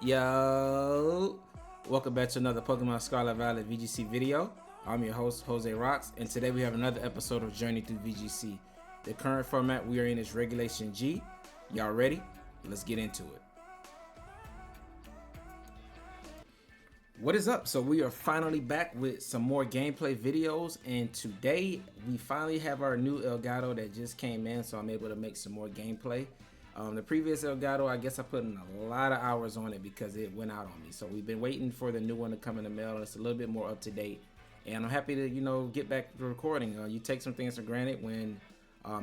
Yo, welcome back to another Pokemon Scarlet Violet VGC video. I'm your host, Jose Rocks, and today we have another episode of Journey Through VGC. The current format we are in is Regulation G. Y'all ready? Let's get into it. What is up? So we are finally back with some more gameplay videos, and today we finally have our new Elgato that just came in, so I'm able to make some more gameplay. The previous Elgato, I guess I put in a lot of hours on it because it went out on me. So we've been waiting for the new one to come in the mail, and it's a little bit more up to date. And I'm happy to, get back to recording. You take some things for granted when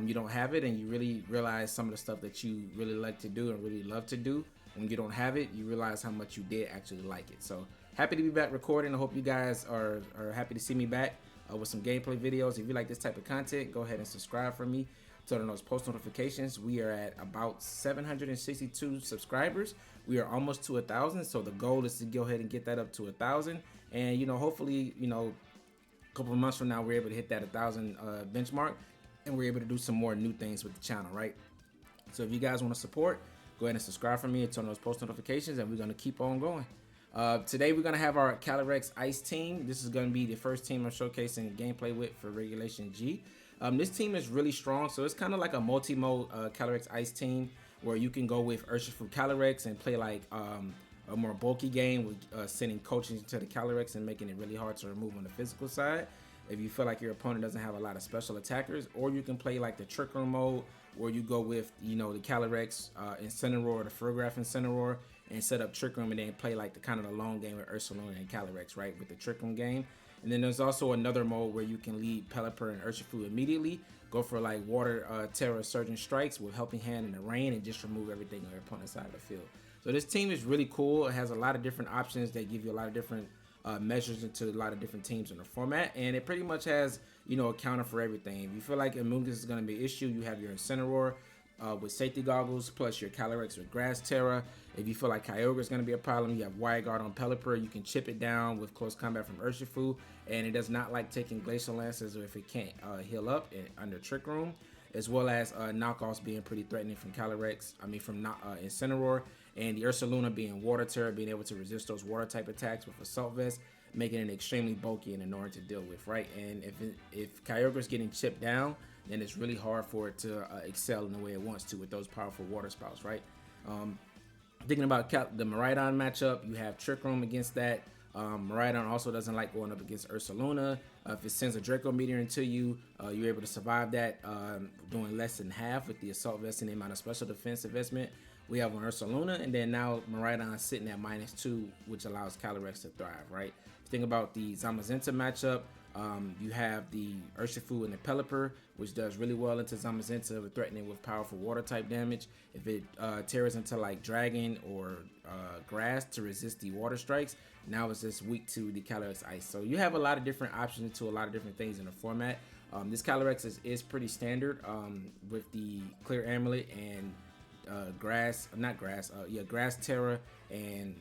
you don't have it, and you really realize some of the stuff that you really like to do and really love to do. When you don't have it, you realize how much you did actually like it. So happy to be back recording. I hope you guys are happy to see me back with some gameplay videos. If you like this type of content, go ahead and subscribe for me. Turn on those post notifications. We are at about 762 subscribers. We are almost to 1,000, so the goal is to go ahead and get that up to 1,000. And hopefully, a couple of months from now, we're able to hit that 1,000 benchmark, and we're able to do some more new things with the channel, right? So if you guys want to support, go ahead and subscribe for me and turn on those post notifications, and we're going to keep on going. Today we're going to have our Calyrex Ice team. This is going to be the first team I'm showcasing gameplay with for Regulation G. This team is really strong, so it's kind of like a multi-mode Calyrex Ice team where you can go with Urshifu Calyrex and play like a more bulky game with sending coaching to the Calyrex and making it really hard to remove on the physical side if you feel like your opponent doesn't have a lot of special attackers. Or you can play like the Trick Room mode where you go with the Calyrex Incineroar, the Farigiraf Incineroar, and set up Trick Room and then play like the long game with Ursaluna and Calyrex, right, with the Trick Room game. And then there's also another mode where you can lead Pelliper and Urshifu immediately, go for like Water Tera Surging Strikes with Helping Hand in the rain, and just remove everything on your opponent's side of the field. So this team is really cool. It has a lot of different options. They give you a lot of different measures into a lot of different teams in the format, and it pretty much has a counter for everything. If you feel like Amulet is going to be an issue, you have your Incineroar with safety goggles, plus your Calyrex with Grass Tera. If you feel like Kyogre is going to be a problem, you have Wire Guard on Pelliper. You can chip it down with Close Combat from Urshifu, and it does not like taking Glacial Lances if it can't heal up under Trick Room, as well as knockoffs being pretty threatening from Incineroar, and the Ursaluna being Water Tera, being able to resist those water type attacks with Assault Vest, making it extremely bulky and annoying to deal with, right? And if Kyogre is getting chipped down, then it's really hard for it to excel in the way it wants to with those powerful water spouts, right? Thinking about the Miraidon matchup, you have Trick Room against that. Miraidon also doesn't like going up against Ursaluna. If it sends a Draco Meteor into you, you're able to survive that, doing less than half with the Assault Vest and the amount of special defense investment we have on Ursaluna. And then now Miraidon sitting at -2, which allows Calyrex to thrive, right? Think about the Zamazenta matchup. You have the Urshifu and the Pelliper, which does really well into Zamazenta, threatening with powerful water type damage. If it tears into like Dragon or Grass to resist the water strikes, now it's just weak to the Calyrex Ice. So you have a lot of different options to a lot of different things in the format. This Calyrex is pretty standard with the Clear Amulet and Grass Tera and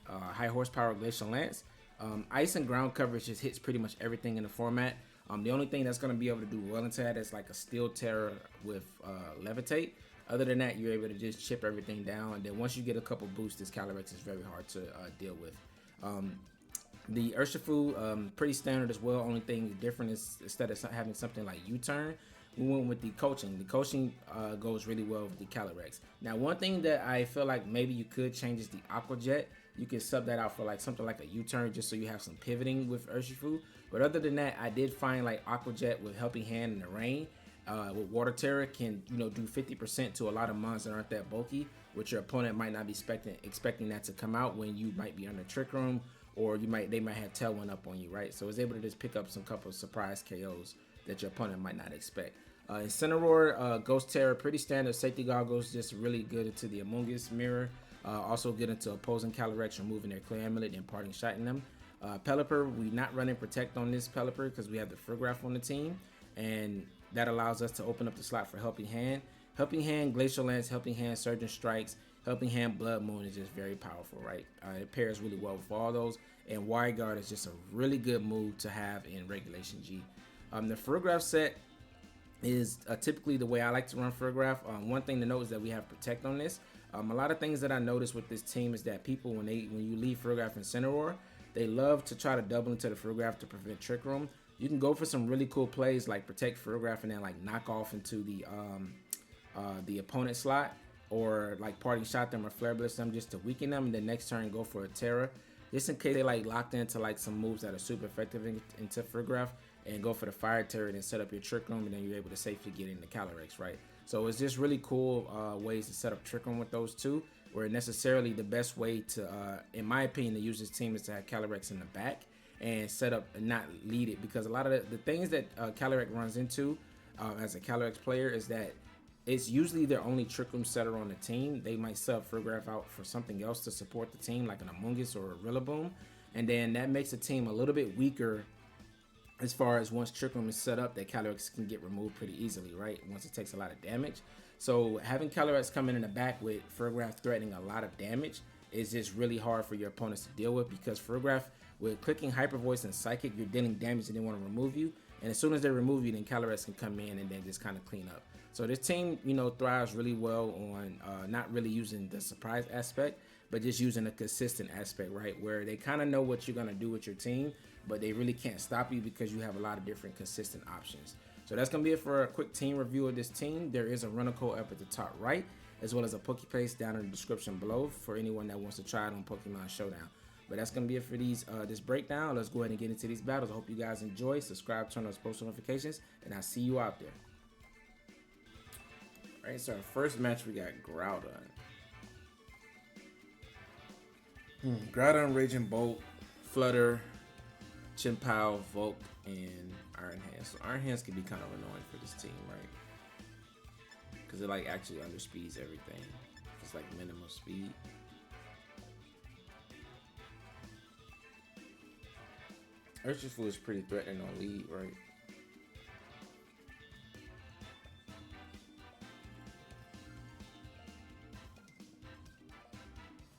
High Horsepower Glacial Lance. Ice and ground coverage just hits pretty much everything in the format. The only thing that's going to be able to do well into that is like a Steel Tera with Levitate. Other than that, you're able to just chip everything down, and then once you get a couple boosts, this Calyrex is very hard to deal with. The Urshifu, pretty standard as well. Only thing different is instead of having something like U-Turn, we went with the coaching. The coaching goes really well with the Calyrex. Now, one thing that I feel like maybe you could change is the Aqua Jet. You can sub that out for like something like a U-Turn just so you have some pivoting with Urshifu. But other than that, I did find like Aqua Jet with Helping Hand in the rain with Water Tera can do 50% to a lot of mons that aren't that bulky, which your opponent might not be expecting that to come out when you might be under Trick Room, or they might have Tailwind up on you, right? So it's able to just pick up some couple of surprise KOs that your opponent might not expect. Incineroar, Ghost Tera, pretty standard safety goggles, just really good into the Among Us mirror. Also good into opposing Calyrex, removing their Clear Amulet and parting shot in them. Pelliper, we not running Protect on this Pelliper because we have the Farigiraf on the team, and that allows us to open up the slot for Helping Hand. Helping Hand, Glacial Lance, Helping Hand, Surging Strikes, Helping Hand, Bloodmoon is just very powerful, right? It pairs really well with all those, and Wire Guard is just a really good move to have in Regulation G. The Farigiraf set is typically the way I like to run Farigiraf. One thing to note is that we have Protect on this. A lot of things that I noticed with this team is that people, when you leave Farigiraf and Incineroar, they love to try to double into the Farigiraf to prevent Trick Room. You can go for some really cool plays like Protect Farigiraf and then like knock off into the opponent slot, or like Parting Shot them or Flare Blitz them just to weaken them, and then next turn go for a Tera, just in case they like locked into like some moves that are super effective into Farigiraf, and go for the Fire Turret and set up your Trick Room, and then you're able to safely get into Calyrex, right? So it's just really cool ways to set up Trick Room with those two, where necessarily the best way to, in my opinion, to use this team is to have Calyrex in the back and set up and not lead it, because a lot of the things that Calyrex runs into as a Calyrex player is that it's usually their only Trick Room setter on the team. They might sub Farigiraf out for something else to support the team, like an Amoonguss or a Rillaboom, and then that makes the team a little bit weaker as far as once Trick Room is set up, that Calyrex can get removed pretty easily, right? Once it takes a lot of damage. So having Calyrex come in the back with Farigiraf threatening a lot of damage is just really hard for your opponents to deal with, because Farigiraf, with clicking Hyper Voice and Psychic, you're dealing damage and they want to remove you. And as soon as they remove you, then Calyrex can come in and then just kind of clean up. So this team, you know, thrives really well on not really using the surprise aspect, but just using a consistent aspect, right? Where they kind of know what you're going to do with your team, but they really can't stop you because you have a lot of different consistent options. So that's going to be it for a quick team review of this team. There is a runner code up at the top right, as well as a Pokepaste down in the description below for anyone that wants to try it on Pokemon Showdown. But that's going to be it for this breakdown. Let's go ahead and get into these battles. I hope you guys enjoy. Subscribe, turn on those post notifications, and I'll see you out there. All right, so our first match, we got Groudon. Groudon, Raging Bolt, Flutter, Chien-Pao, Volk, and Iron Hands. So Iron Hands can be kind of annoying for this team, right? Because it like actually underspeeds everything. It's like minimum speed. Urshifu is pretty threatening on lead, right?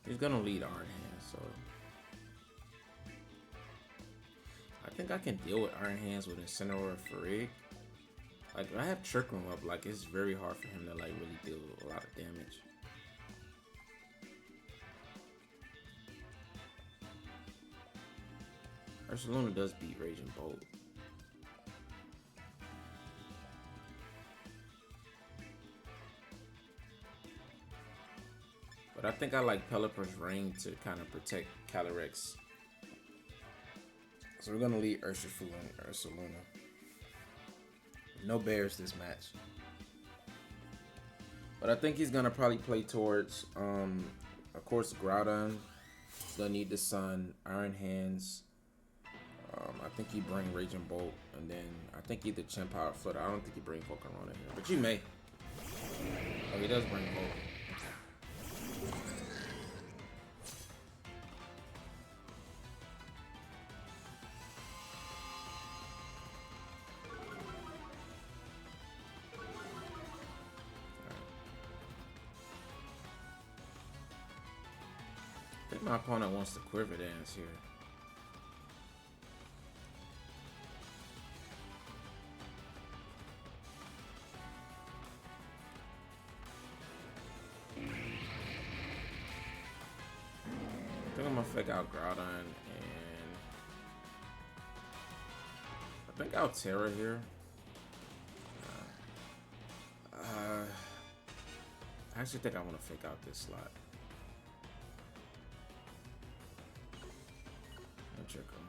He's gonna lead Iron Hands, so I think I can deal with Iron Hands with Incineroar Farig. Like, I have Trick Room up, like it's very hard for him to like really deal with a lot of damage. Ursaluna does beat Raging Bolt. But I think I like Pelliper's Ring to kind of protect Calyrex. So we're going to lead Urshifu and Ursaluna. No bears this match. But I think he's going to probably play towards, of course, Groudon. He's going to need the Sun, Iron Hands. I think he bring Raging Bolt, and then I think either Chien-Pao or Flutter. I don't think he bring Volcarona here, but you may. Oh, he does bring Volt. I think my opponent wants to Quiver Dance here. I think I'm gonna fake out Groudon, and I think I'll Tera here. I actually think I want to fake out this slot. Trick him.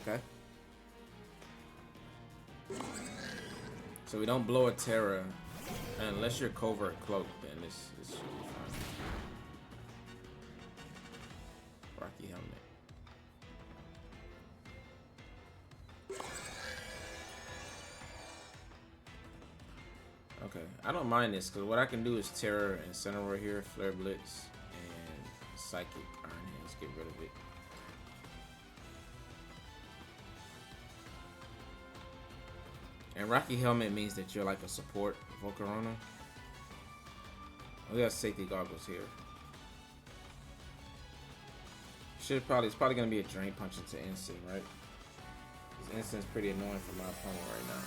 Okay. So we don't blow a Tera, and unless you're Covert Cloak, then this should be fine. Rocky Helmet. Okay, I don't mind this because what I can do is Tera and Incineroar here, Flare Blitz, and Psychic Iron Hands, get rid of it. And Rocky Helmet means that you're like a support Volcarona. We got safety goggles here. It's probably gonna be a Drain Punch into NC, right? Instinct's pretty annoying for my opponent right now.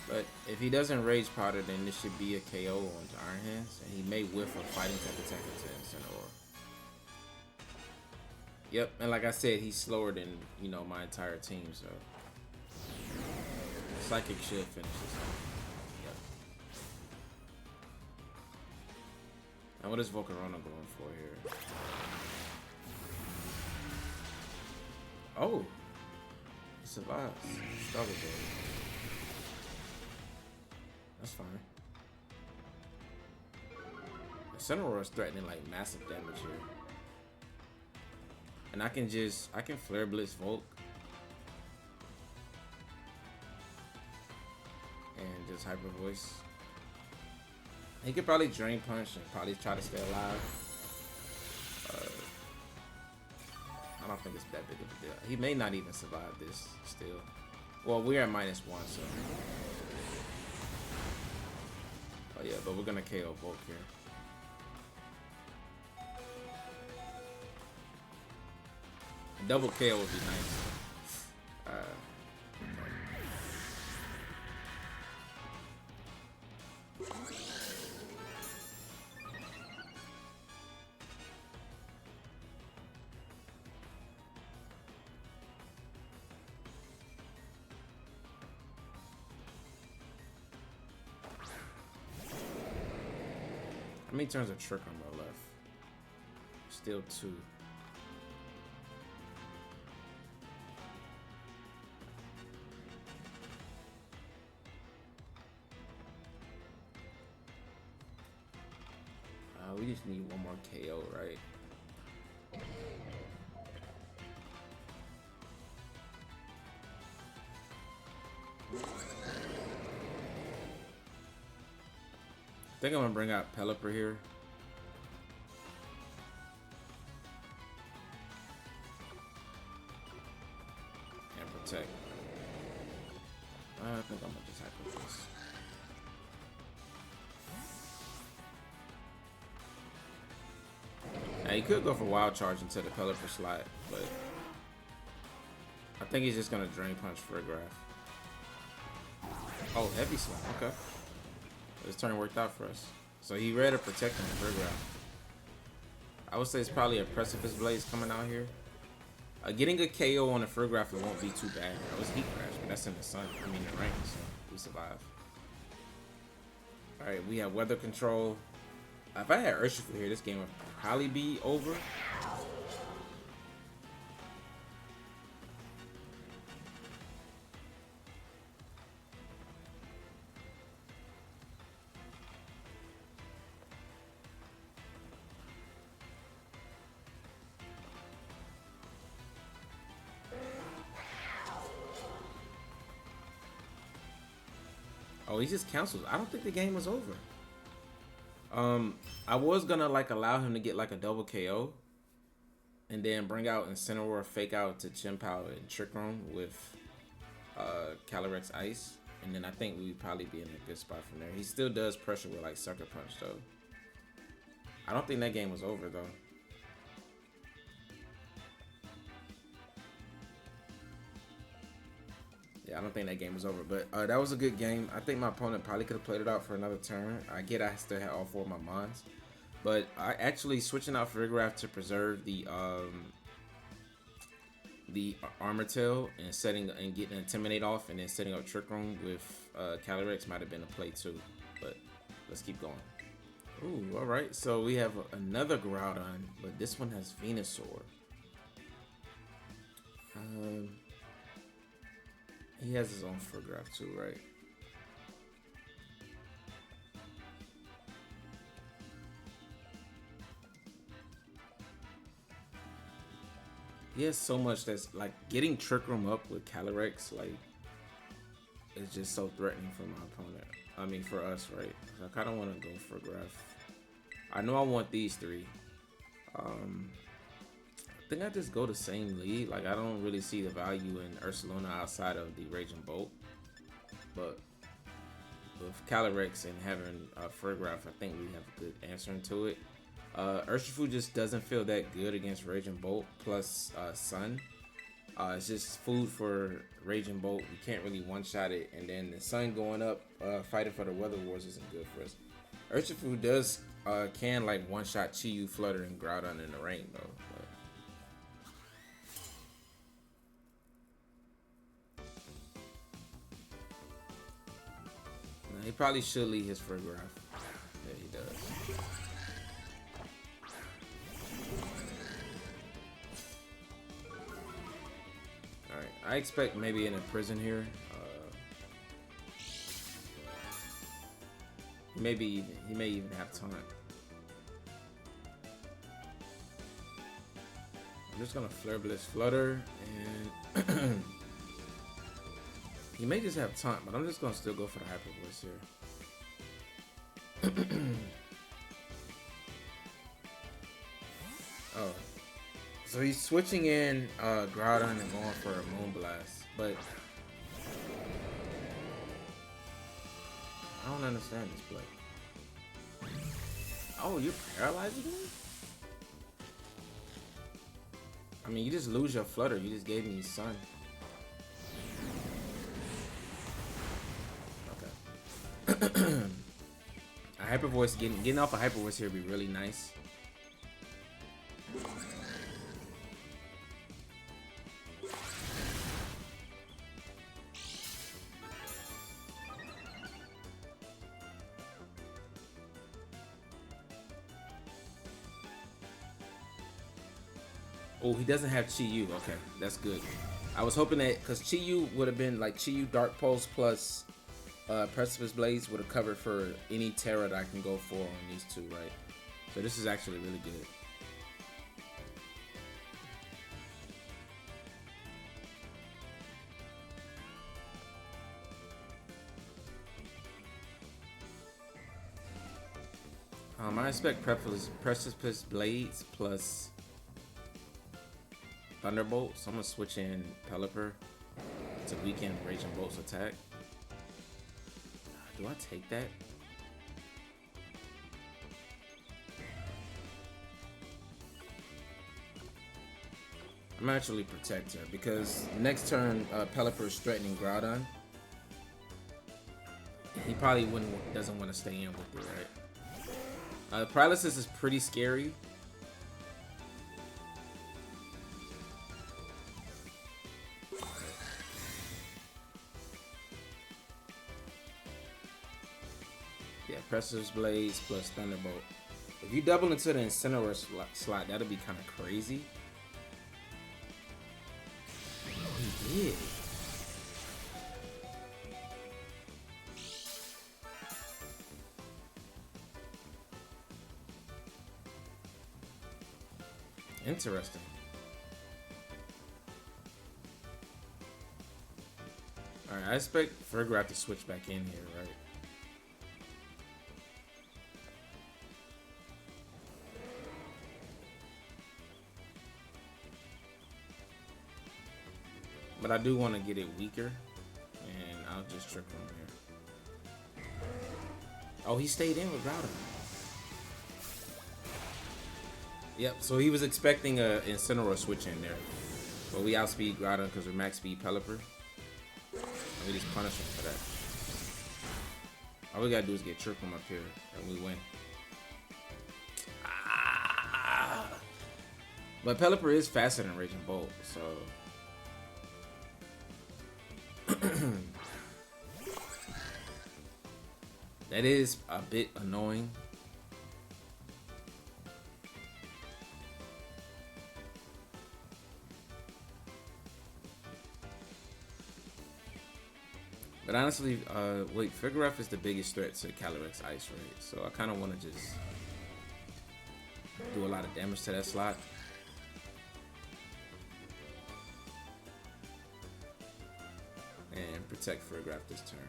But if he doesn't Rage Powder, then this should be a KO on Iron Hands, and he may whiff a fighting type attack into Incineroar. Yep, and like I said, he's slower than, you know, my entire team, so Psychic should finish this one. Yep. And what is Volcarona going for here? Oh, he survives. Struggle though. That's fine. Incineroar is threatening like massive damage here. And I can Flare Blitz Volk. And just Hyper Voice. He could probably Drain Punch and probably try to stay alive. I don't think it's that big of a deal. He may not even survive this still. Well, we're at -1, so. Oh yeah, but we're gonna KO Volk here. A double KO would be nice. How many turns of Trick on my left? Still 2. We just need one more KO, right? I think I'm gonna bring out Pelliper here. And protect. I think I'm gonna just tackle this. Now he could go for Wild Charge into the Pelliper slot, but I think he's just gonna Drain Punch Farigiraf. Oh, Heavy Slap, okay. This turn worked out for us. So he read a Protect on Farigiraf. I would say it's probably a Precipice Blaze coming out here. Getting a KO on a Farigiraf, it won't be too bad. That was Heat Crash, but that's in the sun. I mean the rain, so we survive. Alright, we have Weather Control. If I had Urshifu here, this game would probably be over. Oh, he just cancels. I don't think the game was over. I was gonna like allow him to get like a double KO and then bring out Incineroar, fake out to Chimpow and Trick Room with Calyrex Ice, and then I think we'd probably be in a good spot from there. He still does pressure with like Sucker Punch though. I don't think that game was over though. Yeah, I don't think that game was over, but that was a good game. I think my opponent probably could have played it out for another turn. I get I still had all 4 of my mons, but I actually switching out Farigiraf to preserve the Armor Tail and setting and getting Intimidate off, and then setting up Trick Room with Calyrex might have been a play too. But let's keep going. Ooh, all right. So we have another Groudon, but this one has Venusaur. He has his own Farigiraf too, right? He has so much that's like getting Trick Room up with Calyrex, like it's just so threatening for my opponent. I mean for us, right? I kinda wanna go Farigiraf. I know I want these 3. I think I just go the same lead. Like I don't really see the value in Ursaluna outside of the Raging Bolt, but with Calyrex and having Farigiraf, I think we have a good answer into it. Urshifu just doesn't feel that good against Raging Bolt plus Sun. It's just food for Raging Bolt. You can't really one-shot it, and then the Sun going up, fighting for the Weather Wars isn't good for us. Urshifu does can like one-shot Chi-Yu, Flutter, and Groudon in the rain though. But he probably should lead his Farigiraf. Yeah, he does. Alright, I expect maybe in a prison here. He may even have taunt. I'm just gonna Flare Blitz Flutter, and he may just have taunt, but I'm just gonna still go for the Hyper Voice here. Oh, so he's switching in Groudon and going for a Moonblast, but I don't understand this play. Oh, you're paralyzing him? I mean, you just lose your Flutter. You just gave me Sun. Okay. A Hyper Voice, getting off a Hyper Voice here would be really nice. Oh, he doesn't have Chi-Yu. Okay, that's good. I was hoping that, because Chi-Yu would have been like Chi-Yu Dark Pulse plus Precipice Blades would have covered for any Tera that I can go for on these two, right? So this is actually really good. I expect Precipice Blades plus Thunderbolt, so I'm gonna switch in Pelliper to weaken Raging Bolt's attack. Do I take that? I'm actually protect her because next turn Pelliper is threatening Groudon. He probably doesn't want to stay in with it, right? Paralysis is pretty scary. Yeah, Precipice Blades plus Thunderbolt. If you double into the Incineroar slot, that'll be kind of crazy. Oh, he did. Interesting. Alright, I expect Farigiraf to switch back in here, right? But I do want to get it weaker, and I'll just trick him here. Oh, he stayed in with Groudon. Yep, so he was expecting a Incineroar switch in there. But we outspeed Groudon because we're max speed Pelliper. And we just punish him for that. All we gotta do is get trick him up here, and we win. Ah! But Pelliper is faster than Raging Bolt, so... that is a bit annoying. But honestly, wait, Farigiraf is the biggest threat to Calyrex Ice, right? So I kind of want to just do a lot of damage to that slot. And protect Farigiraf this turn.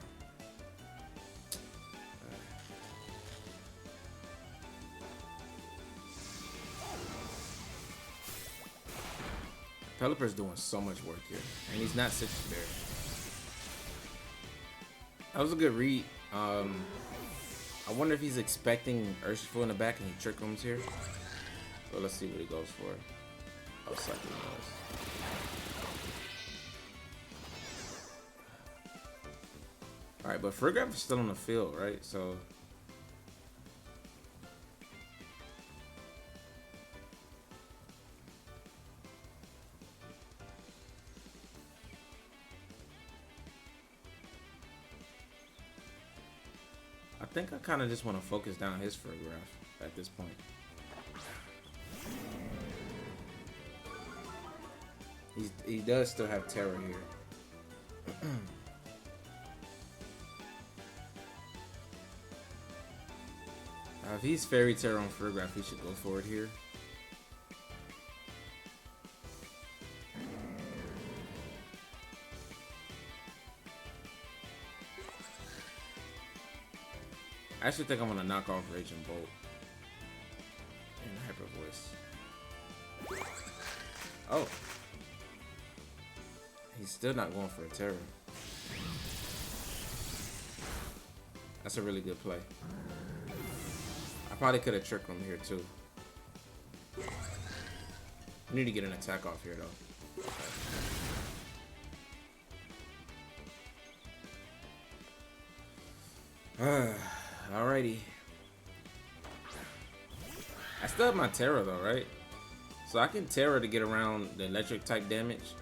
Pelliper's doing so much work here, and he's not Citrus Berry. That was a good read. I wonder if he's expecting Urshifu in the back and he trick rooms here. So let's see what he goes for. Oh, something else. Alright, but Farigiraf is still on the field, right? So I think I kind of just want to focus down his Farigiraf at this point. He does still have Tera here. If he's Fairy Tera on Farigiraf, he should go for it here. I actually think I'm gonna knock off Raging Bolt and Hyper Voice. Oh, he's still not going for a Tera. That's a really good play. I probably could have tricked him here too. I need to get an attack off here though. Alrighty. I still have my Tera though, right? So I can Tera to get around the electric type damage.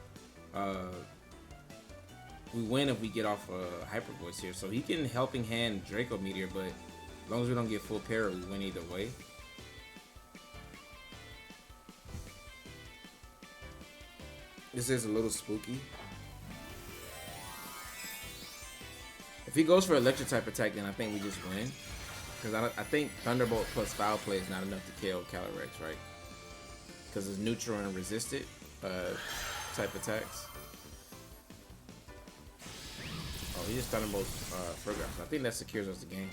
We win if we get off Hyper Voice here. So he can Helping Hand Draco Meteor, but as long as we don't get full para, we win either way. This is a little spooky. If he goes for electric type attack, then I think we just win. Because I think Thunderbolt plus Foul Play is not enough to kill Calyrex, right? Because it's neutral and resisted type attacks. Oh, he just Thunderbolts Farigiraf. So I think that secures us the game.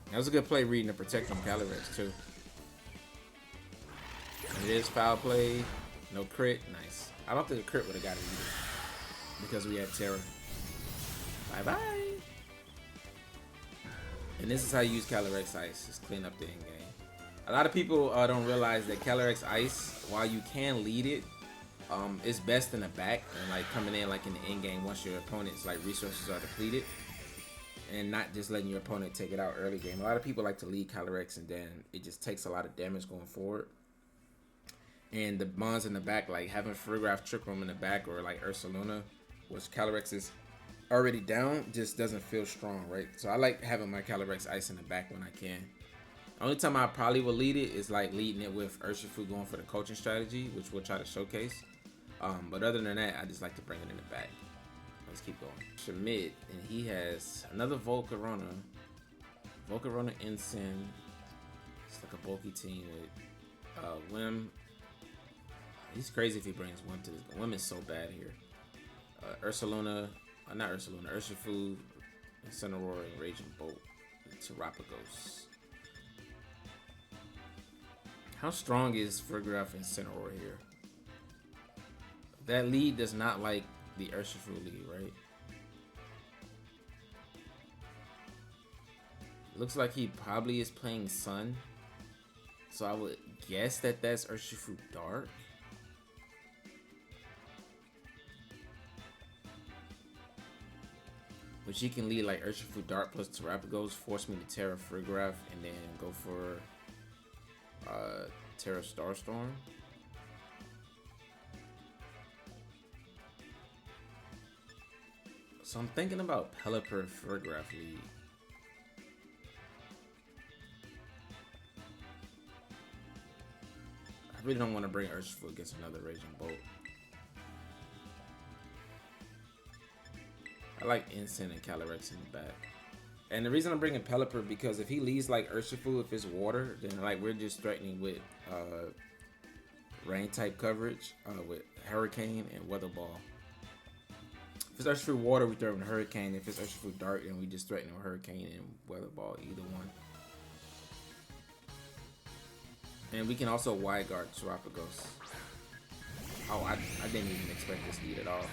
That was a good play reading to protect on Calyrex too. And it is Foul Play, no crit, nice. I don't think the crit would have got it either because we had Tera. Bye bye. And this is how you use Calyrex Ice. Just clean up the end game. A lot of people don't realize that Calyrex Ice, while you can lead it, it's best in the back and like coming in like in the end game once your opponent's like resources are depleted, and not just letting your opponent take it out early game. A lot of people like to lead Calyrex and then it just takes a lot of damage going forward. And the mons in the back, like having Farigiraf Trick Room in the back or like Ursaluna, which Calyrex is already down, just doesn't feel strong, right? So I like having my Calyrex Ice in the back when I can. Only time I probably will lead it is like leading it with Urshifu going for the coaching strategy, which we'll try to showcase. But other than that, I just like to bring it in the back. Let's keep going. Schmidt, and he has another Volcarona. Volcarona Incin. It's like a bulky team with Wim. He's crazy if he brings Wim to this. Wim is so bad here. Ursaluna, not Ursaluna, Urshifu, Incineroar, and Raging Bolt, and Terapagos. How strong is Farigiraf and Incineroar here? That lead does not like the Urshifu lead, right? Looks like he probably is playing Sun. So I would guess that that's Urshifu Dark. Which he can lead like Urshifu Dark plus Terapagos, force me to Tera Farigiraf, and then go for Tera Starstorm. So I'm thinking about Pelliper Farigiraf lead. I really don't want to bring Urshifu against another Raging Bolt. I like Incin and Calyrex in the back. And the reason I'm bringing Pelliper, because if he leads like Urshifu, if it's water, then like we're just threatening with rain type coverage with Hurricane and Weather Ball. If it's Urshifu water, we throw in Hurricane. If it's Urshifu dark, then we just threaten with Hurricane and Weather Ball, either one. And we can also wide guard Terapagos. Oh, I didn't even expect this lead at all.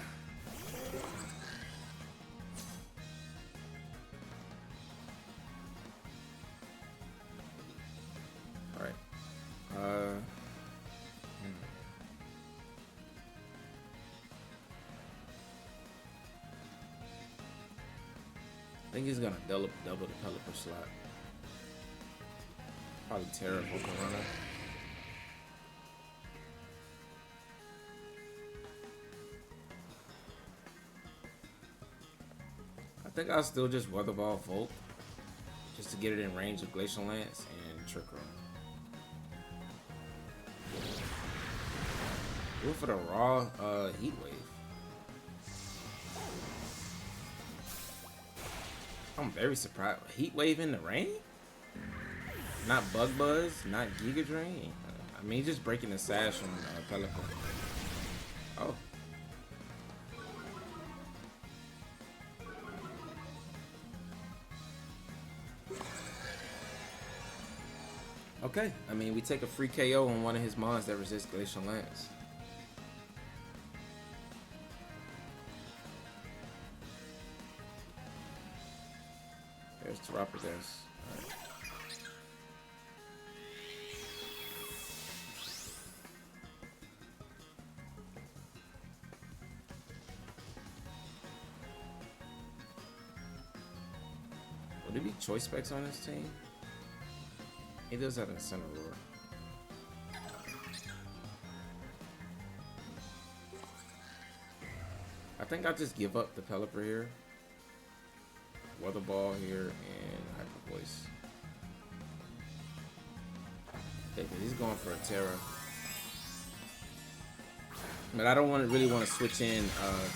think he's gonna double the Pelliper slot. Probably Tera Volcarona. I think I'll still just Weather Ball Volt just to get it in range of Glacial Lance and Trick Room. Go for the raw Heat Wave. I'm very surprised. Heat Wave in the rain? Not Bug Buzz, not Giga Drain. I mean, just breaking the Sash on Pelliper. Oh. Okay, I mean, we take a free KO on one of his mons that resists Glacial Lance. There's Terapagos. Right. Would there be choice specs on this team? He does have Incineroar. I think I'll just give up the Pelliper here. Weather Ball here and Hyper Voice. Okay, he's going for a Tera. But I don't really want to switch in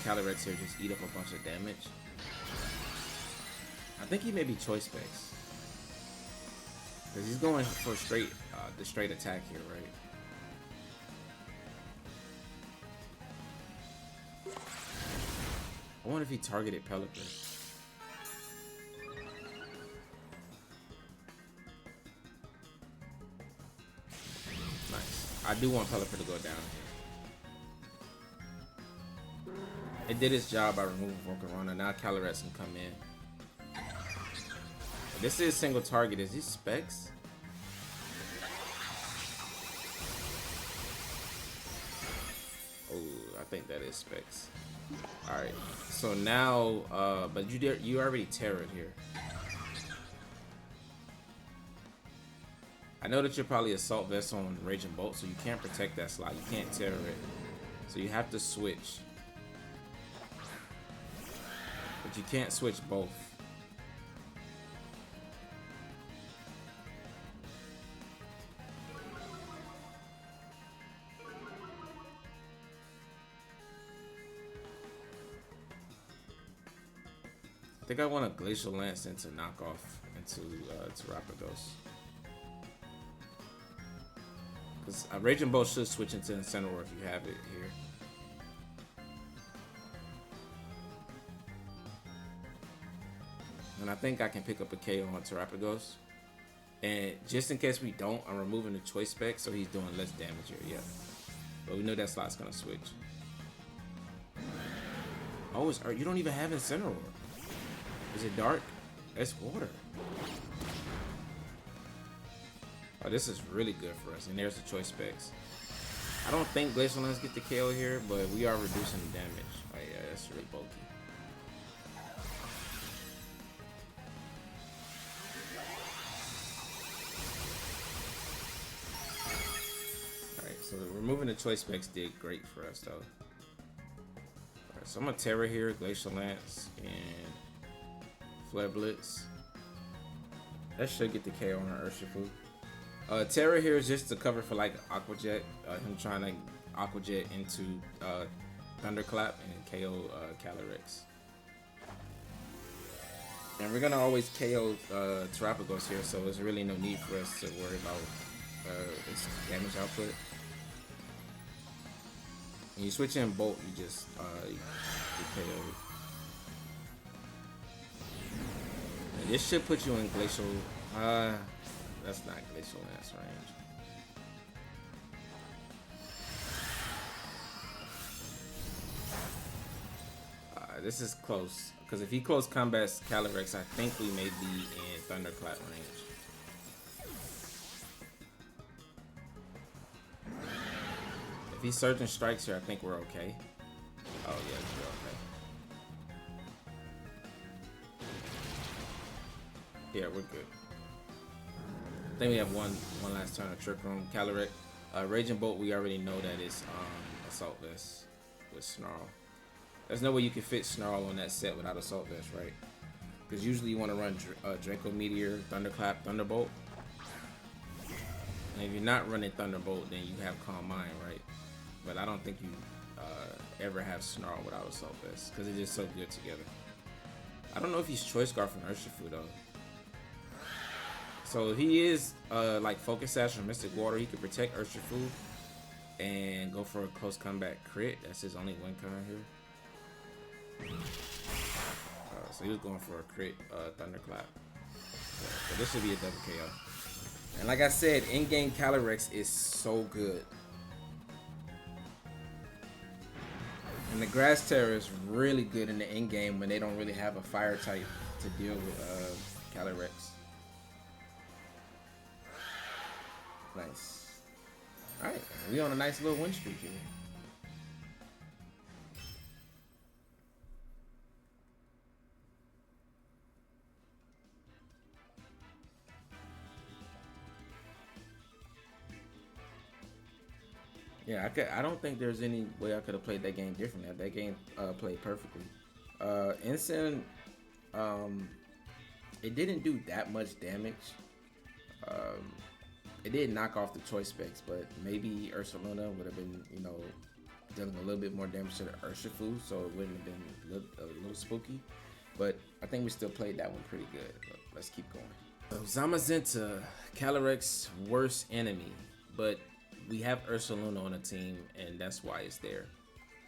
Calyrex here, just eat up a bunch of damage. I think he may be choice specs. Because he's going for the straight attack here, right? I wonder if he targeted Pelliper. Nice. I do want Pelliper to go down here. It did its job by removing Volcarona. Now Calyrex can come in. This is single target. Is these specs? Oh, I think that is specs. All right. So now, but you already Tera'd here. I know that you're probably Assault Vest on Raging Bolt, so you can't protect that slot. You can't Tera it. So you have to switch. But you can't switch both. I think I want a Glacial Lance into knockoff into Terapagos. Because Raging Bolt should switch into Incineroar if you have it here. And I think I can pick up a KO on Terapagos. And just in case we don't, I'm removing the choice spec so he's doing less damage here, yeah. But we know that slot's gonna switch. Oh, you don't even have Incineroar. Is it dark? It's water. Oh, this is really good for us. And there's the choice specs. I don't think Glacial Lance get the KO here, but we are reducing the damage. Oh yeah, that's really bulky. Alright, so removing the choice specs did great for us though. Alright, so I'm gonna Tera here, Glacial Lance, and Flare Blitz. That should get the KO on our Urshifu. Tera here is just to cover for like Aqua Jet, him trying to Aqua Jet into Thunderclap and KO Calyrex. And we're gonna always KO Terapagos here, so there's really no need for us to worry about its damage output. When you switch in Bolt, you just you KO it. And this should put you in Glacial. That's not Glacial Lance range. This is close. Because if he close combats Calyrex, I think we may be in Thunderclap range. If he Surging Strikes here, I think we're okay. Oh yeah, we're okay. Yeah, we're good. I think we have one last turn of Trick Room. Calyrex. Raging Bolt, we already know that it's Assault Vest with Snarl. There's no way you can fit Snarl on that set without Assault Vest, right? Because usually you want to run Draco Meteor, Thunderclap, Thunderbolt. And if you're not running Thunderbolt, then you have Calm Mind, right? But I don't think you ever have Snarl without Assault Vest because it's just so good together. I don't know if he's Choice Scarf from Urshifu though. So he is like Focus Sash or Mystic Water. He can protect Urshifu and go for a close combat crit. That's his only win card here. So he was going for a crit Thunderclap. So this should be a double KO. And like I said, in-game Calyrex is so good. And the Grass Tera is really good in the in-game when they don't really have a fire type to deal with Calyrex. Nice. Alright, we on a nice little win streak here. Yeah, I don't think there's any way I could have played that game differently. That game played perfectly. Incin, it didn't do that much damage. It did knock off the choice specs, but maybe Ursaluna would have been, you know, dealing a little bit more damage to the Urshifu, so it wouldn't have been a little spooky. But I think we still played that one pretty good. But let's keep going. So Zamazenta, Calyrex worst enemy, but we have Ursaluna on the team, and that's why it's there.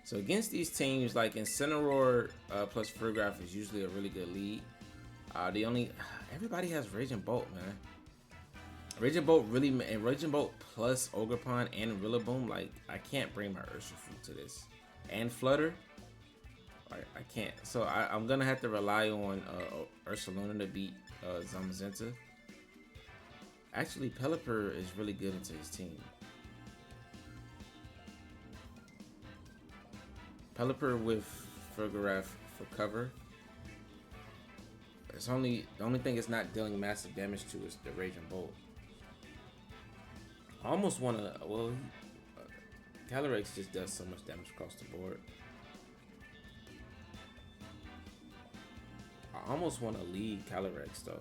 So against these teams, like Incineroar plus Farigiraf is usually a really good lead. Everybody has Raging Bolt, man. Raging Bolt really, and Raging Bolt plus Ogerpon and Rillaboom, like I can't bring my Urshifu to this. And Flutter, I can't. So I'm gonna have to rely on Ursaluna to beat Zamazenta. Actually, Pelliper is really good into his team. Pelliper with Farigiraf for cover. The only thing it's not dealing massive damage to is the Raging Bolt. I almost want to. Well, Calyrex just does so much damage across the board. I almost want to lead Calyrex though.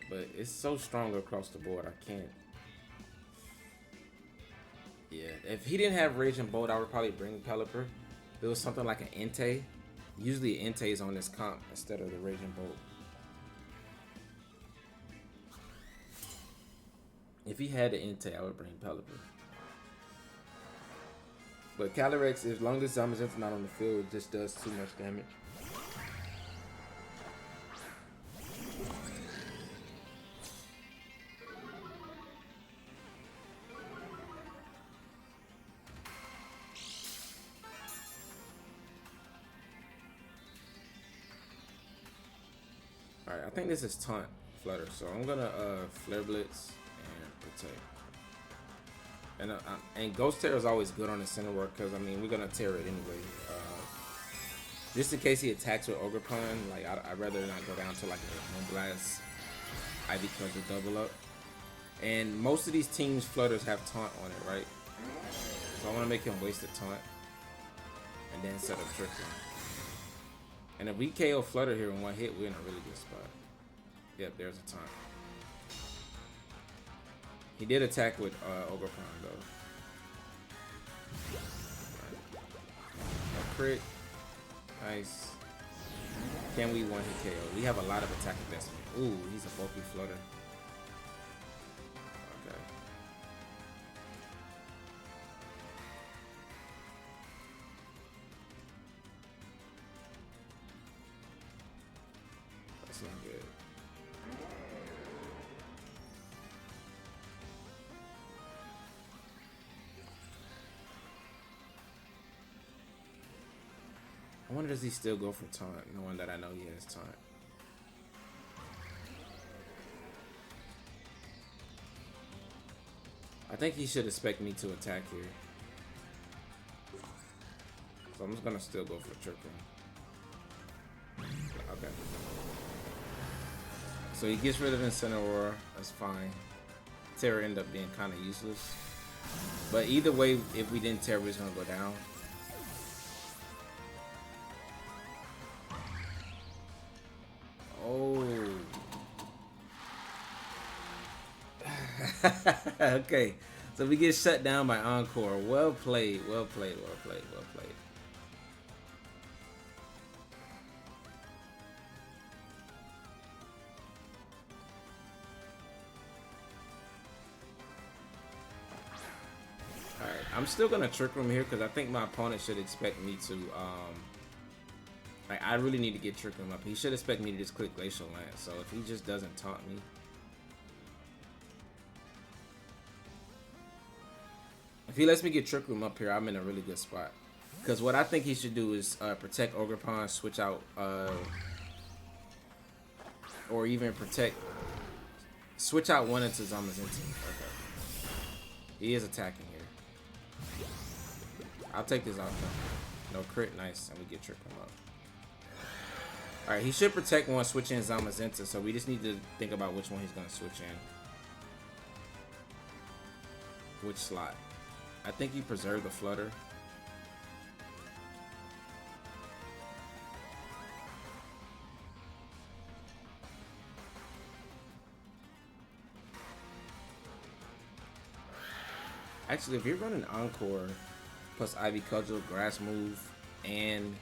But it's so strong across the board. I can't. Yeah, if he didn't have Raging Bolt, I would probably bring Pelliper. It was something like an Entei. Usually Entei is on this comp instead of the Raging Bolt. If he had the Entei, I would bring Pelliper. But Calyrex, as long as Zamazenta's not on the field, it just does too much damage. Alright, I think this is Taunt Flutter, so I'm gonna Flare Blitz and Protect. And Ghost Tera is always good on the Incineroar because I mean we're gonna tear it anyway. Just in case he attacks with Ogerpon, like I'd rather not go down to like a Moonblast Ivy Clutch or double up. And most of these teams Flutters have Taunt on it, right? So I want to make him waste a Taunt and then set up Trick Room. And if we KO Flutter here in one hit, we're in a really good spot. Yep, there's a taunt. He did attack with Ogerpon though. Right. A crit. Nice. Can we one hit KO? We have a lot of attack investment. Ooh, he's a bulky Flutter. Okay. That's not good. I wonder, does he still go for taunt, knowing that I know he has taunt? I think he should expect me to attack here. So I'm just gonna still go for Trick Room. Okay. So he gets rid of Incineroar. That's fine. Tera ended up being kind of useless. But either way, if we didn't Tera, we're just gonna go down. Oh. Okay. So we get shut down by Encore. Well played. Well played. Well played. Well played. Alright. I'm still going to Trick Room here because I think my opponent should expect me to... I really need to get Trick Room up. He should expect me to just click Glacial Lance. So if he just doesn't taunt me... If he lets me get Trick Room up here, I'm in a really good spot. Because what I think he should do is protect Ogerpon, switch out, or even switch out one into Zamazenta. Okay. He is attacking here. I'll take this out though. No crit, nice, and we get Trick Room up. All right, he should protect one, switch in Zamazenta, so we just need to think about which one he's gonna switch in. Which slot? I think you preserve the Flutter. Actually, if you're running Encore plus Ivy Cudgel, Grass Move, and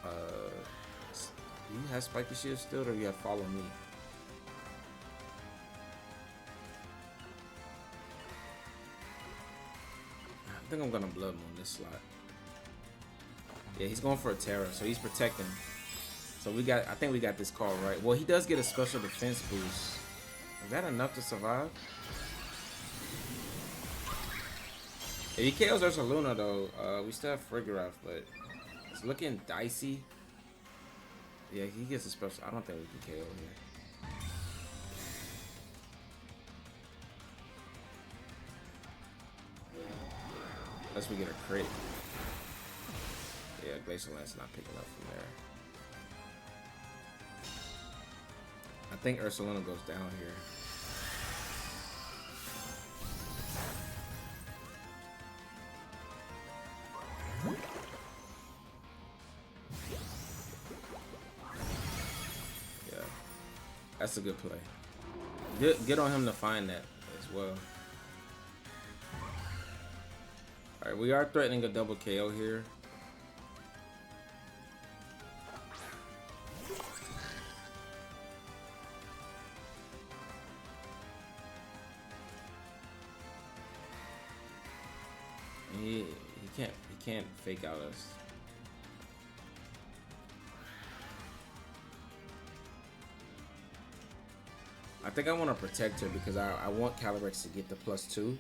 do you have Spiky Shield still, or you have Follow Me? I think I'm gonna Bloodmoon this slot. Yeah, he's going for a Tera, so he's protecting. So I think we got this call right. Well, he does get a special defense boost. Is that enough to survive? If he KOs Ursaluna though, we still have Farigiraf, but it's looking dicey. Yeah, he gets a special. I don't think we can KO here. Unless we get a crit. Yeah, Glacial Lance not picking up from there. I think Ursaluna goes down here. Yeah, that's a good play. Get on him to find that as well. Alright, we are threatening a double KO here. He can't fake out us. I think I want to protect her because I want Calyrex to get the +2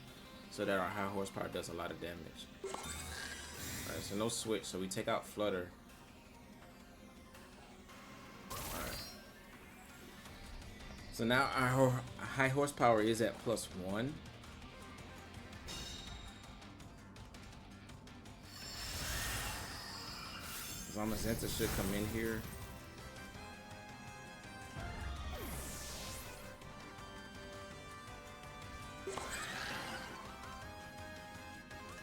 so that our high horsepower does a lot of damage. Alright, so no switch, so we take out Flutter. Alright. So now our high horsepower is at +1. Zamazenta should come in here.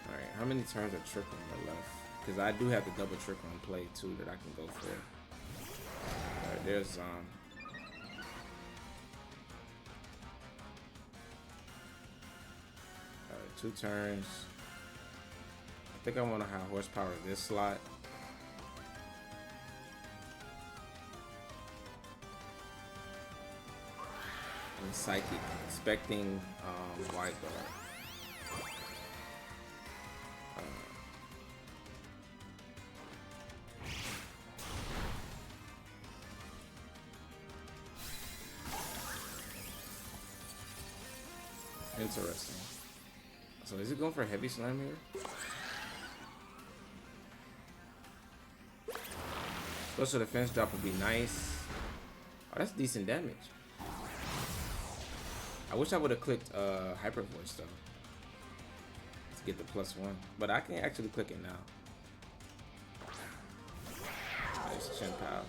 Alright, how many turns of Trick Room are left? Because I do have the double Trick Room play too that I can go for. Alright, there's alright, 2 turns. I think I want to high horsepower this slot. Psychic, expecting White Guard. Interesting. So is it going for Heavy Slam here? Special defense drop would be nice. Oh, that's decent damage. I wish I would have clicked Hyper Voice though to get the +1, but I can actually click it now. Nice Chin Pow.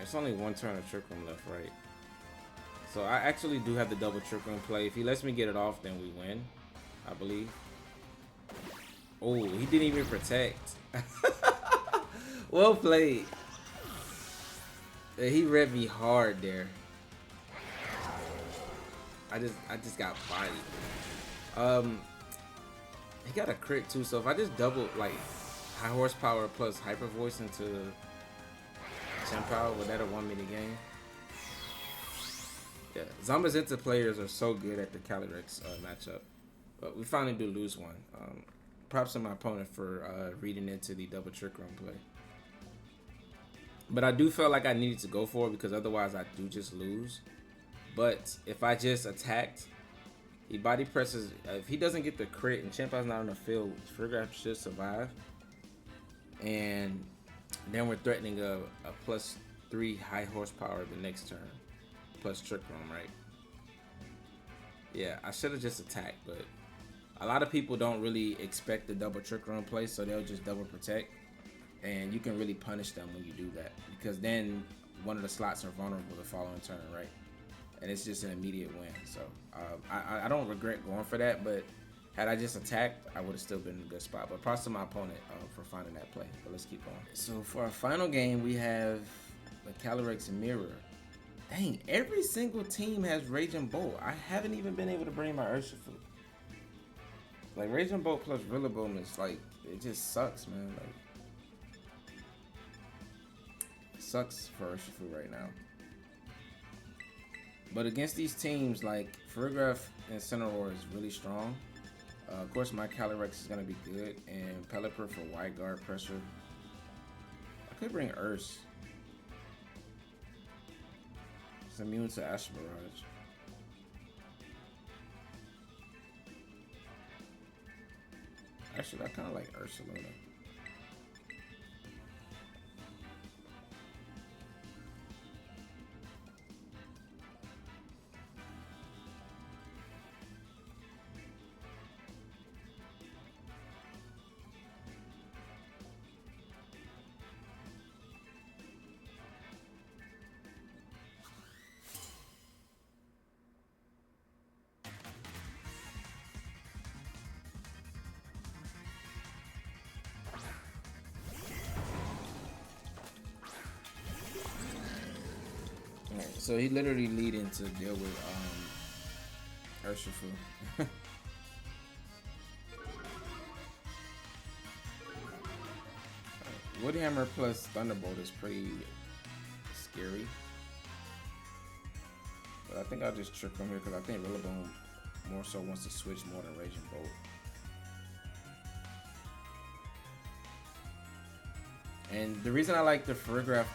It's only one turn of Trick Room left, right? So I actually do have the double Trick Room play. If he lets me get it off, then we win, I believe. Oh, he didn't even protect. Well played. He read me hard there. I just got bodied. He got a crit too, so if I just double like high horsepower plus hyper voice into Chin Power, would that have won me the game? Yeah, Zamazenta players are so good at the Calyrex matchup, but we finally do lose one. Props to my opponent for reading into the double Trick Room play. But I do feel like I needed to go for it because otherwise I do just lose. But if I just attacked, he body presses. If he doesn't get the crit and Chin Pow's not on the field, Farigiraf should survive. And then we're threatening a +3 high horsepower the next turn. Plus Trick Room, right? Yeah, I should have just attacked, but a lot of people don't really expect the double Trick Room play, so they'll just double protect. And you can really punish them when you do that, because then one of the slots are vulnerable the following turn, right? And it's just an immediate win. So I don't regret going for that, but had I just attacked, I would have still been in a good spot. But props to my opponent for finding that play. But let's keep going. So for our final game, we have the Calyrex Mirror. Dang, every single team has Raging Bolt. I haven't even been able to bring my Urshifu. Like, Raging Bolt plus Rillaboom is like, it just sucks, man. Like, it sucks for Urshifu right now. But against these teams, like, Farigiraf and Incineroar is really strong. Of course, my Calyrex is going to be good. And Pelliper for wide guard pressure. I could bring Urs. It's immune to Ash Barrage. Actually, I kind of like Ursaluna. So he literally leading to deal with Urshifu. Woodhammer plus Thunderbolt is pretty scary. But I think I'll just trick him here because I think Rillaboom more so wants to switch more than Raging Bolt. And the reason I like the Farigiraf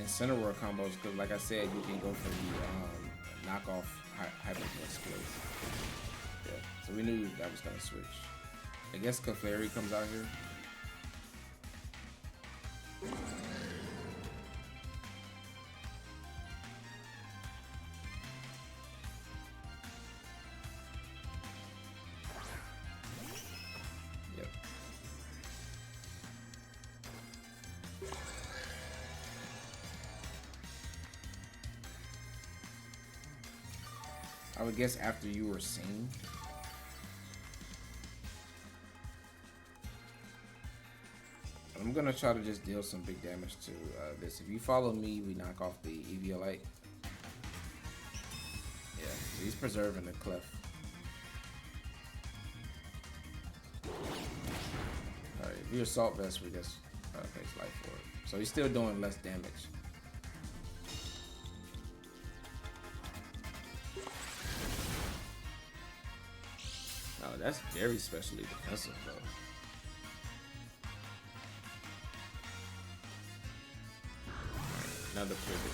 Incineroar combos is because, like I said, you can go for the knockoff Hyper Voice skills. Yeah, so we knew that was going to switch. I guess Clefairy comes out here. I would guess after you were seen. I'm gonna try to just deal some big damage to this. If you follow me, we knock off the Eviolite. Yeah, so he's preserving the Clef. Alright, if you're Assault Vest, we just face Life for it. So he's still doing less damage. Oh, that's very specially defensive, though. Another pivot.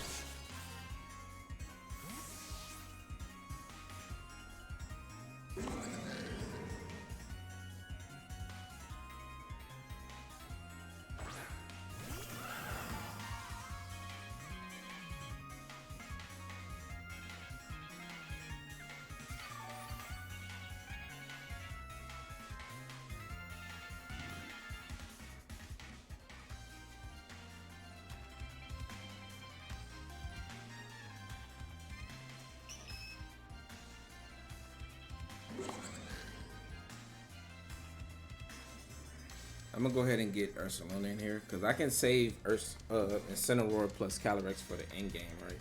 I'm gonna go ahead and get Ursaluna in here because I can save Incineroar plus Calyrex for the end game, right?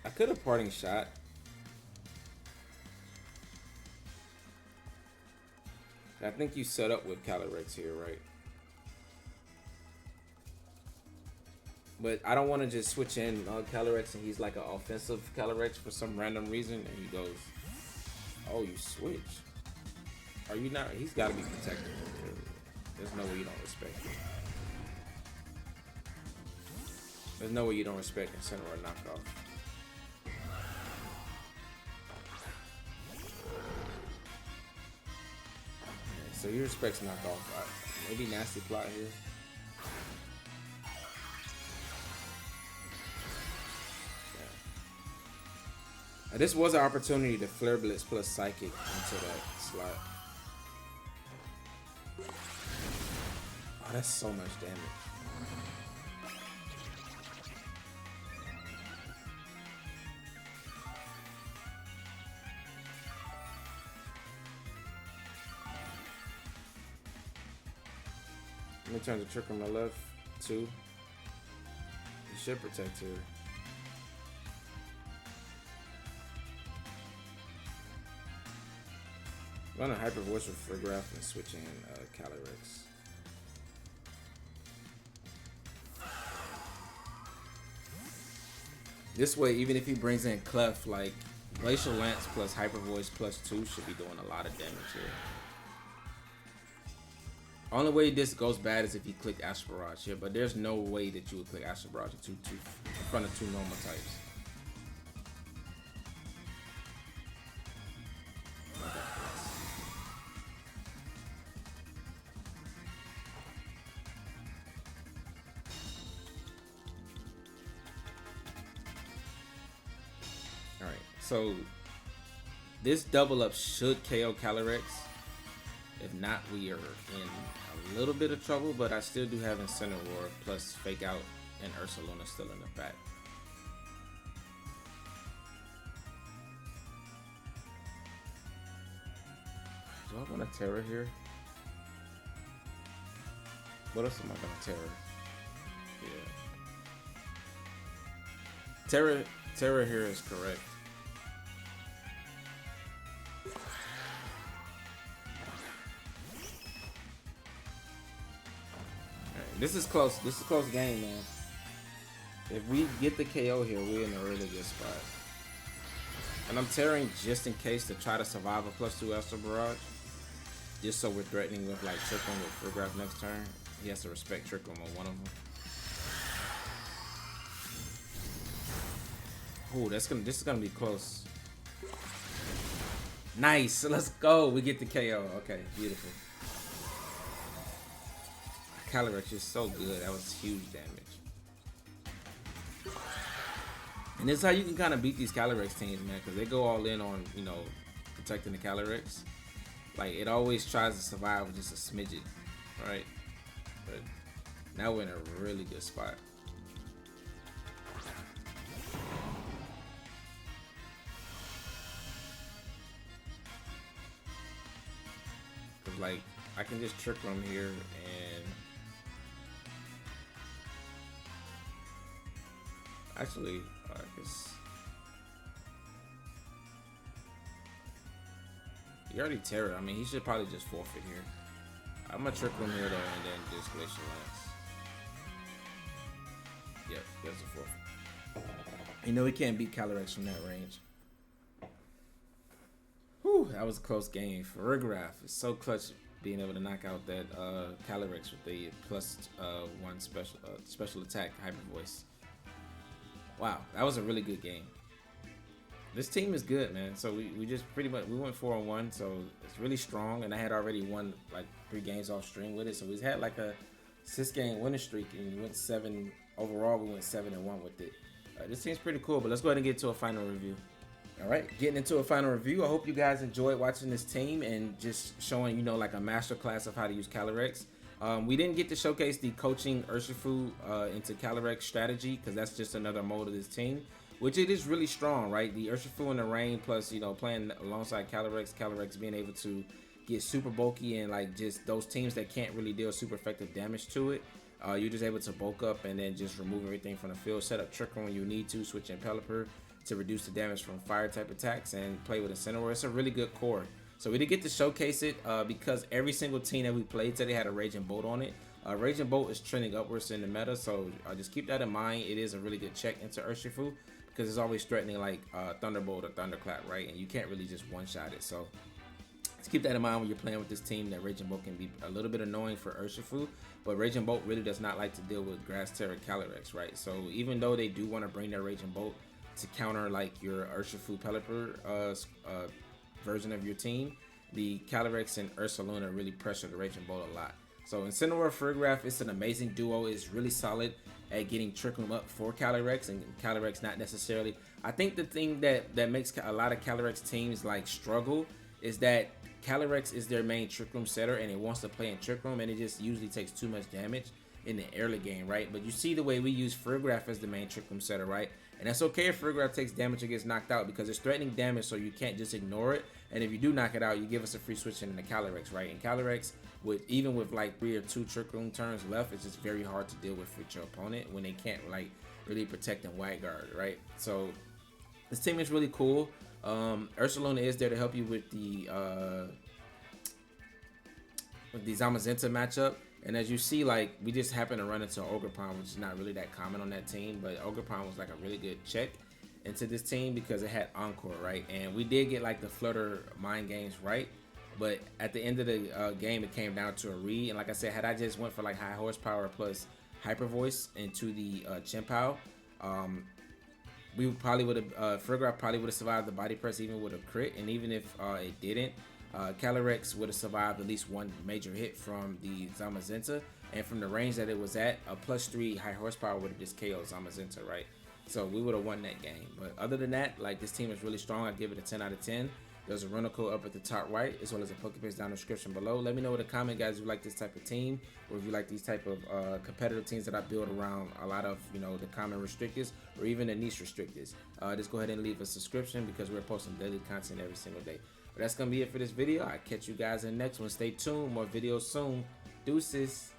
I could have parting shot. I think you set up with Calyrex here, right? But I don't want to just switch in Calyrex and he's like an offensive Calyrex for some random reason and he goes, oh, you switch. Are you not? He's got to be protected. There's no way you don't respect him. There's no way you don't respect Incineroar knockoff. Yeah, so he respects knockoff. Maybe nasty plot here. Yeah. This was an opportunity to Flare Blitz plus Psychic into that slot. Oh, that's so much damage. Let me turn the trick on my left. 2. You should protect her. I'm gonna Hyper Voice with Farigiraf and switch in Calyrex. This way, even if he brings in Clef, like Glacial Lance plus Hyper Voice plus 2 should be doing a lot of damage here. Only way this goes bad is if you click Astral Barrage here, but there's no way that you would click Astral Barrage in front of 2 normal types. Alright, so this double up should KO Calyrex. If not, we are in a little bit of trouble, but I still do have Incineroar plus Fake Out and Ursaluna still in the back. Do I want to Tera here? What else am I going to Tera? Yeah. Tera here is correct. This is close. This is a close game, man. If we get the KO here, we're in a really good spot. And I'm tearing just in case to try to survive a +2 Astral Barrage. Just so we're threatening with like Trick Room with Farigiraf next turn. He has to respect Trick Room on one of them. Ooh, this is gonna be close. Nice. Let's go. We get the KO. Okay, beautiful. Calyrex is so good. That was huge damage. And this is how you can kind of beat these Calyrex teams, man, because they go all in on, you know, protecting the Calyrex. Like, it always tries to survive with just a smidget, right? But now we're in a really good spot. Cause like, I can just Trick Room here and actually, I guess he already Tera. I mean, he should probably just forfeit here. I'm gonna Trick Room here though, and then just Glacial Lance. Yep, that's a forfeit. You know, he can't beat Calyrex from that range. Whew, that was a close game. Farigiraf is so clutch being able to knock out that Calyrex with the +1 special attack Hyper Voice. Wow, that was a really good game. This team is good, man. So we just pretty much we went 4-1, so it's really strong. And I had already won like 3 games off string with it, so we had like a 6-game winning streak, and we went 7 overall. We went 7-1 with it. This team's pretty cool, but let's go ahead and get to a final review. All right, getting into a final review. I hope you guys enjoyed watching this team and just showing, you know, like a master class of how to use Calyrex. We didn't get to showcase the coaching Urshifu into Calyrex strategy because that's just another mode of this team, which it is really strong, right? The Urshifu in the rain plus, you know, playing alongside Calyrex being able to get super bulky, and like just those teams that can't really deal super effective damage to it, you're just able to bulk up and then just remove everything from the field. Set up Trick Room when you need to, switch in Pelliper to reduce the damage from fire type attacks, and play with Incineroar. It's a really good core. So we did get to showcase it because every single team that we played today had a Raging Bolt on it. Raging Bolt is trending upwards in the meta, so just keep that in mind. It is a really good check into Urshifu because it's always threatening like Thunderbolt or Thunderclap, right? And you can't really just one-shot it. So just keep that in mind when you're playing with this team, that Raging Bolt can be a little bit annoying for Urshifu, but Raging Bolt really does not like to deal with Grass, Tera, Calyrex, right? So even though they do want to bring their Raging Bolt to counter like your Urshifu Pelliper version of your team, the Calyrex and Ursaluna really pressure the Raging Bolt a lot. So Incineroar Farigiraf is an amazing duo. It's really solid at getting Trick Room up for Calyrex, and Calyrex not necessarily. I think the thing that makes a lot of Calyrex teams like struggle is that Calyrex is their main Trick Room setter, and it wants to play in Trick Room, and it just usually takes too much damage in the early game, right? But you see the way we use Farigiraf as the main Trick Room setter, right? And that's okay if Farigiraf takes damage or gets knocked out, because it's threatening damage, so you can't just ignore it. And if you do knock it out, you give us a free switch in the Calyrex, right? And Calyrex, even with like 3 or 2 Trick Room turns left, it's just very hard to deal with your opponent when they can't like really protect and wide guard, right? So this team is really cool. Ursaluna is there to help you with the Zamazenta matchup. And as you see, like, we just happened to run into Ogerpon, which is not really that common on that team, but Ogerpon was like a really good check into this team because it had Encore, right? And we did get like the Flutter mind games right, but at the end of the game, it came down to a read. And like I said, had I just went for like high horsepower plus hyper voice into the Chien-Pao, we probably would have Farigiraf probably would have survived the body press even with a crit. And even if it didn't, Calyrex would have survived at least one major hit from the Zamazenta, and from the range that it was at, a +3 high horsepower would have just KO'd Zamazenta, right? So we would have won that game. But other than that, like, this team is really strong. I give it a 10 out of 10. There's a runner code up at the top right, as well as a Pokepix down in the description below. Let me know in the comment, guys, if you like this type of team, or if you like these type of competitive teams that I build around a lot of, you know, the common restrictors or even the niche restrictors. Just go ahead and leave a subscription because we're posting daily content every single day. But that's gonna be it for this video. I'll catch you guys in the next one. Stay tuned, more videos soon. Deuces.